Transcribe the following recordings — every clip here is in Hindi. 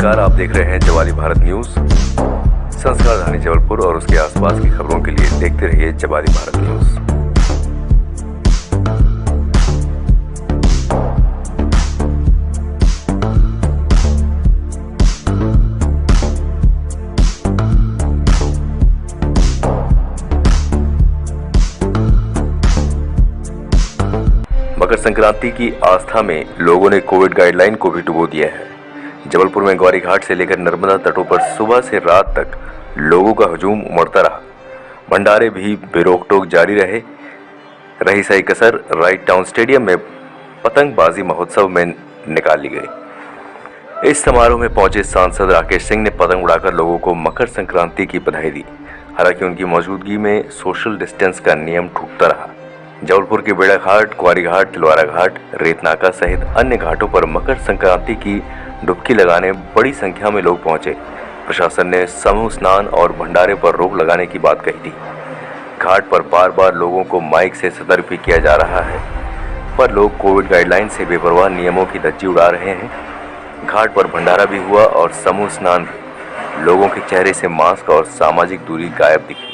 नमस्कार, आप देख रहे हैं जवाली भारत न्यूज। संस्कारधानी जबलपुर और उसके आसपास की खबरों के लिए देखते रहिए जवाली भारत न्यूज। मकर संक्रांति की आस्था में लोगों ने कोविड गाइडलाइन को भी डुबो दिया है। जबलपुर में गौरी घाट से लेकर नर्मदा तटों पर सुबह से रात तक लोगों का हुजूम उमड़ता रहा। भंडारे भी बेरोक टोक जारी रही सही कसर राइट टाउन स्टेडियम में पतंगबाजी महोत्सव में निकाल ली गई। इस समारोह में पहुंचे सांसद राकेश सिंह ने पतंग उड़ाकर लोगों को मकर संक्रांति की बधाई दी। हालांकि उनकी मौजूदगी में सोशल डिस्टेंस का नियम टूटता रहा। जबलपुर के बेड़ा घाट, कुआरी घाट, तिलवारा घाट, रेतनाका सहित अन्य घाटों पर मकर संक्रांति की डुबकी लगाने बड़ी संख्या में लोग पहुंचे। प्रशासन ने समूह स्नान और भंडारे पर रोक लगाने की बात कही थी। घाट पर बार बार लोगों को माइक से सतर्क भी किया जा रहा है, पर लोग कोविड गाइडलाइन से बेपरवाह नियमों की धज्जी उड़ा रहे हैं। घाट पर भंडारा भी हुआ और समूह स्नान भी। लोगों के चेहरे से मास्क और सामाजिक दूरी गायब दिखी।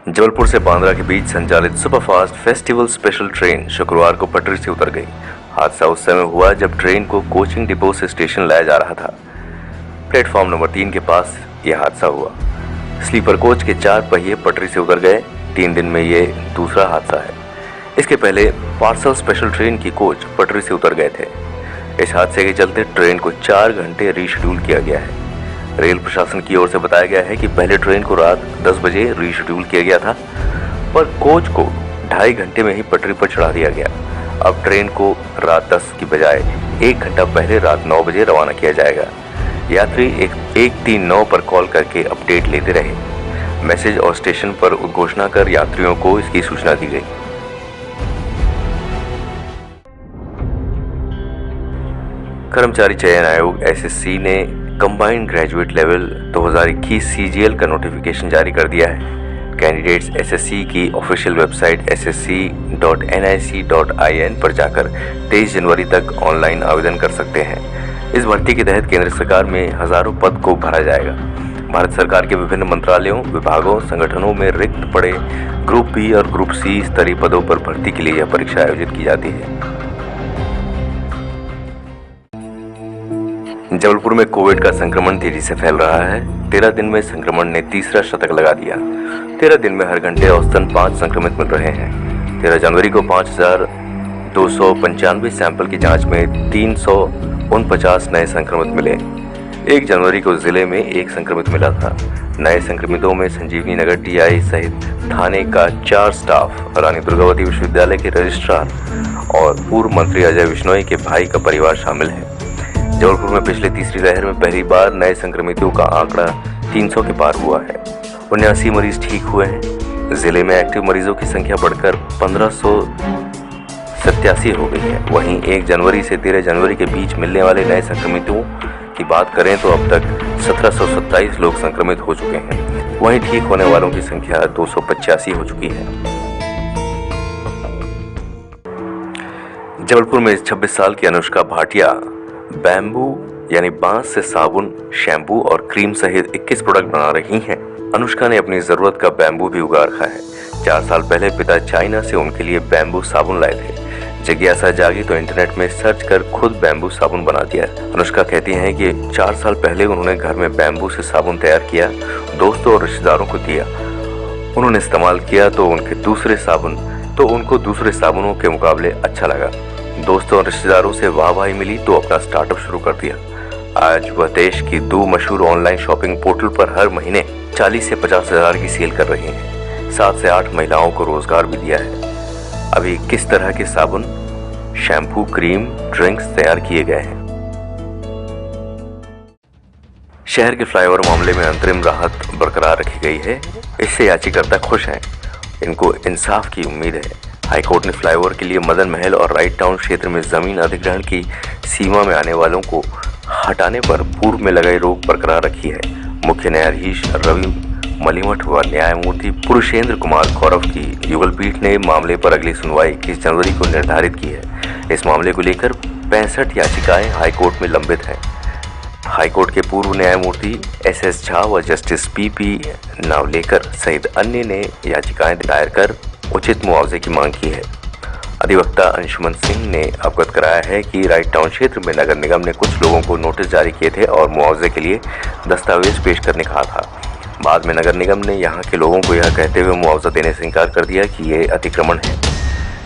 जबलपुर से बांद्रा के बीच संचालित सुपरफास्ट फेस्टिवल स्पेशल ट्रेन शुक्रवार को पटरी से उतर गई। हादसा उस समय हुआ जब ट्रेन को कोचिंग डिपो से स्टेशन लाया जा रहा था। प्लेटफॉर्म नंबर 3 के पास यह हादसा हुआ। स्लीपर कोच के 4 पहिए पटरी से उतर गए। 3 दिन में ये दूसरा हादसा है। इसके पहले पार्सल स्पेशल ट्रेन की कोच पटरी से उतर गए थे। इस हादसे के चलते ट्रेन को 4 घंटे रीशेड्यूल किया गया है। रेल प्रशासन की ओर से बताया गया है कि पहले ट्रेन को रात 10 बजे रीशेड्यूल किया गया था, पर कोच को 2.5 घंटे में ही पटरी पर चढ़ा दिया गया। अब ट्रेन को रात 10 की बजाय 1 घंटा पहले रात 9 बजे रवाना किया जाएगा। यात्री 139 पर कॉल करके अपडेट लेते रहे। मैसेज और स्टेशन पर उद्घोषणा कर यात्रियों को इसकी सूचना दी गई। कर्मचारी चयन आयोग एसएससी ने कंबाइंड ग्रेजुएट लेवल 2021 सीजीएल का नोटिफिकेशन जारी कर दिया है। कैंडिडेट्स एसएससी की ऑफिशियल वेबसाइट ssc.nic.in पर जाकर 23 जनवरी तक ऑनलाइन आवेदन कर सकते हैं। इस भर्ती के तहत केंद्र सरकार में हजारों पद को भरा जाएगा। भारत सरकार के विभिन्न मंत्रालयों, विभागों, संगठनों में रिक्त पड़े ग्रुप बी और ग्रुप सी स्तरीय पदों पर भर्ती के लिए यह परीक्षा आयोजित की जाती है। जबलपुर में कोविड का संक्रमण तेजी से फैल रहा है। 13 दिन में संक्रमण ने तीसरा शतक लगा दिया। 13 दिन में हर घंटे औसतन 5 संक्रमित मिल रहे हैं। 13 जनवरी को 5295 सैंपल की जांच में 349 नए संक्रमित मिले। 1 जनवरी को जिले में 1 संक्रमित मिला था। नए संक्रमितों में संजीवनी नगर टीआई सहित थाने का 4 स्टाफ, रानी दुर्गावती विश्वविद्यालय के रजिस्ट्रार और पूर्व मंत्री अजय विश्नोई के भाई का परिवार शामिल है। जबलपुर में पिछले तीसरी लहर में पहली बार नए संक्रमितों का आंकड़ा 300 के पार हुआ है। 79 मरीज ठीक हुए हैं। जिले में एक्टिव मरीजों की संख्या बढ़कर 1587 हो गई है। वहीं 1 जनवरी से 13 जनवरी के बीच मिलने वाले नए संक्रमितों की बात करें तो अब तक 1727 लोग संक्रमित हो चुके हैं। वहीं ठीक होने वालों की संख्या 285 हो चुकी है। जबलपुर में 26 साल की अनुष्का भाटिया बैम्बू यानी बांस से साबुन, शैम्पू और क्रीम सहित 21 प्रोडक्ट बना रही हैं। अनुष्का ने अपनी जरूरत का बैम्बू भी उगा रखा है। 4 साल पहले पिता चाइना से उनके लिए बैम्बू साबुन लाए थे। जिज्ञासा जागी तो इंटरनेट में सर्च कर खुद बैम्बू साबुन बना दिया। अनुष्का कहती हैं कि 4 साल पहले उन्होंने घर में बैम्बू से साबुन तैयार किया, दोस्तों और रिश्तेदारों को दिया। उन्होंने इस्तेमाल किया तो उनको दूसरे साबुनों के मुकाबले अच्छा लगा। दोस्तों और रिश्तेदारों से वाहवाही मिली तो अपना स्टार्टअप शुरू कर दिया। आज वह देश की 2 मशहूर ऑनलाइन शॉपिंग पोर्टल पर हर महीने 40 से 50 हजार की सेल कर रही हैं। 7 से 8 महिलाओं को रोजगार भी दिया है। अभी किस तरह के साबुन, शैम्पू, क्रीम, ड्रिंक्स तैयार किए गए हैं। शहर के फ्लाईओवर मामले में अंतरिम राहत बरकरार रखी गई है। इससे याचिकाकर्ता खुश हैं। इनको इंसाफ की उम्मीद है। हाईकोर्ट ने फ्लाईओवर के लिए मदन महल और राइट टाउन क्षेत्र में जमीन अधिग्रहण की सीमा में आने वालों को हटाने पर पूर्व में लगाई रोक बरकरार रखी है। मुख्य न्यायाधीश रवि मलिमठ व न्यायमूर्ति पुरुषेंद्र कुमार गौरव की युगल पीठ ने मामले पर अगली सुनवाई 21 जनवरी को निर्धारित की है। इस मामले को लेकर 65 याचिकाएं हाईकोर्ट में लंबित हैं। हाईकोर्ट के पूर्व न्यायमूर्ति SS झा व जस्टिस PP नावलेकर सहित अन्य ने याचिकाएं दायर कर उचित मुआवजे की मांग की है। अधिवक्ता अंशुमन सिंह ने अवगत कराया है कि राइट टाउन क्षेत्र में नगर निगम ने कुछ लोगों को नोटिस जारी किए थे और मुआवजे के लिए दस्तावेज पेश करने कहा था। बाद में नगर निगम ने यहां के लोगों को यह कहते हुए मुआवजा देने से इनकार कर दिया कि ये अतिक्रमण है।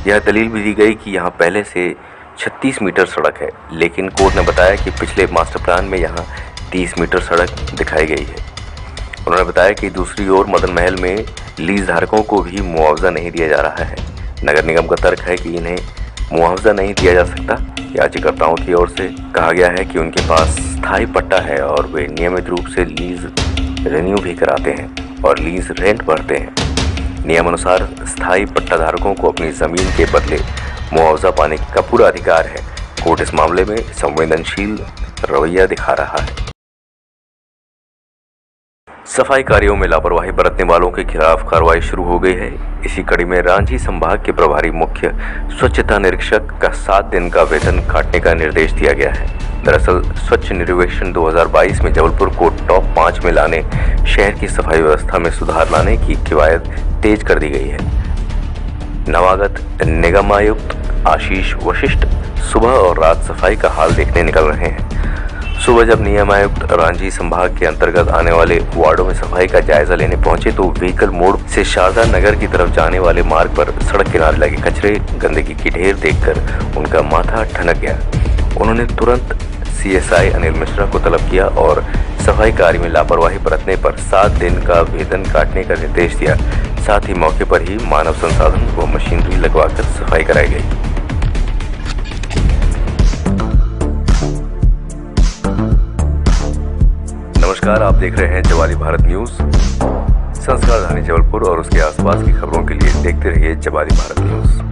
यह दलील भी दी गई कि यहाँ पहले से 36 मीटर सड़क है, लेकिन कोर्ट ने बताया कि पिछले मास्टर प्लान में यहाँ 30 मीटर सड़क दिखाई गई है। उन्होंने बताया कि दूसरी ओर मदन महल में लीज धारकों को भी मुआवजा नहीं दिया जा रहा है। नगर निगम का तर्क है कि इन्हें मुआवजा नहीं दिया जा सकता। याचिकाकर्ताओं की ओर से कहा गया है कि उनके पास स्थायी पट्टा है और वे नियमित रूप से लीज रिन्यू भी कराते हैं और लीज रेंट भरते हैं। नियमानुसार स्थायी पट्टाधारकों को अपनी जमीन के बदले मुआवजा पाने का पूरा अधिकार है। कोर्ट इस मामले में संवेदनशील रवैया दिखा रहा है। सफाई कार्यों में लापरवाही बरतने वालों के खिलाफ कार्रवाई शुरू हो गई है। इसी कड़ी में रांची संभाग के प्रभारी मुख्य स्वच्छता निरीक्षक का 7 दिन का वेतन काटने का निर्देश दिया गया है। दरअसल स्वच्छ निर्वेक्षण 2022 में जबलपुर को टॉप 5 में लाने, शहर की सफाई व्यवस्था में सुधार लाने की कवायद तेज कर दी गई है। नवागत निगमायुक्त आशीष वशिष्ठ सुबह और रात सफाई का हाल देखने निकल रहे हैं। सुबह जब निगमायुक्त रांची संभाग के अंतर्गत आने वाले वार्डों में सफाई का जायजा लेने पहुंचे तो व्हीकल मोड़ से शारदा नगर की तरफ जाने वाले मार्ग पर सड़क किनारे लगे कचरे, गंदगी की ढेर देखकर उनका माथा ठनक गया। उन्होंने तुरंत CSI अनिल मिश्रा को तलब किया और सफाई कार्य में लापरवाही बरतने पर 7 दिन का वेतन काटने का निर्देश दिया। साथ ही मौके पर ही मानव संसाधन व मशीनरी लगवाकर सफाई कराई गई। नमस्कार, आप देख रहे हैं जवाली भारत न्यूज। संस्कारधानी जबलपुर और उसके आसपास की खबरों के लिए देखते रहिए जवाली भारत न्यूज।